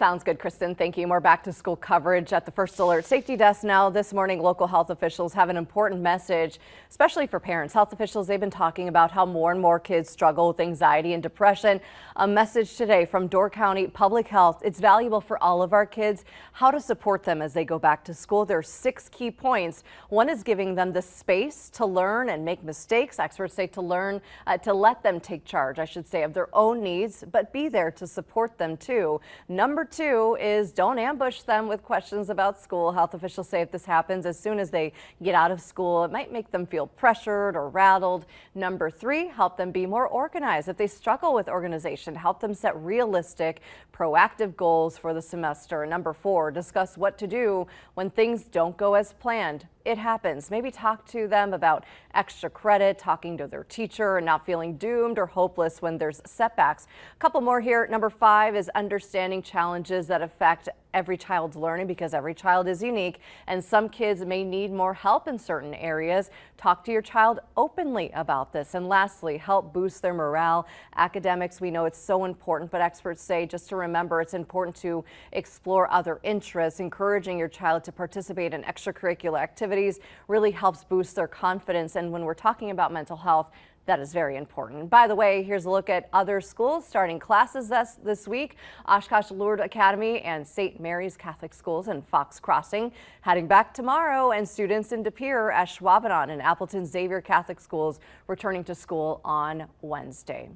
Sounds good, Kristen. Thank you. More back to school coverage at the First Alert Safety Desk now. This morning, local health officials have an important message, especially for parents. Health officials, they've been talking about how more and more kids struggle with anxiety and depression. A message today from Door County Public Health. It's valuable for all of our kids, how to support them as they go back to school. There are 6 key points. One is giving them the space to learn and make mistakes. Experts say to learn, to let them take charge, I should say, of their own needs, but be there to support them too. Number 2 is don't ambush them with questions about school. Health officials say if this happens as soon as they get out of school, it might make them feel pressured or rattled. Number 3, help them be more organized. If they struggle with organization, help them set realistic, proactive goals for the semester. Number 4, discuss what to do when things don't go as planned. It happens. Maybe talk to them about extra credit, talking to their teacher, and not feeling doomed or hopeless when there's setbacks. A couple more here. Number 5 is understanding challenges that affect every child's learning, because every child is unique and some kids may need more help in certain areas. Talk to your child openly about this. And lastly, help boost their morale. Academics, we know it's so important, but experts say just to remember it's important to explore other interests. Encouraging your child to participate in extracurricular activities really helps boost their confidence. And when we're talking about mental health, that is very important. By the way, here's a look at other schools starting classes this week. Oshkosh Lourdes Academy and St. Mary's Catholic Schools in Fox Crossing heading back tomorrow, and students in De Pere, Ashwaubenon, and Appleton Xavier Catholic Schools returning to school on Wednesday.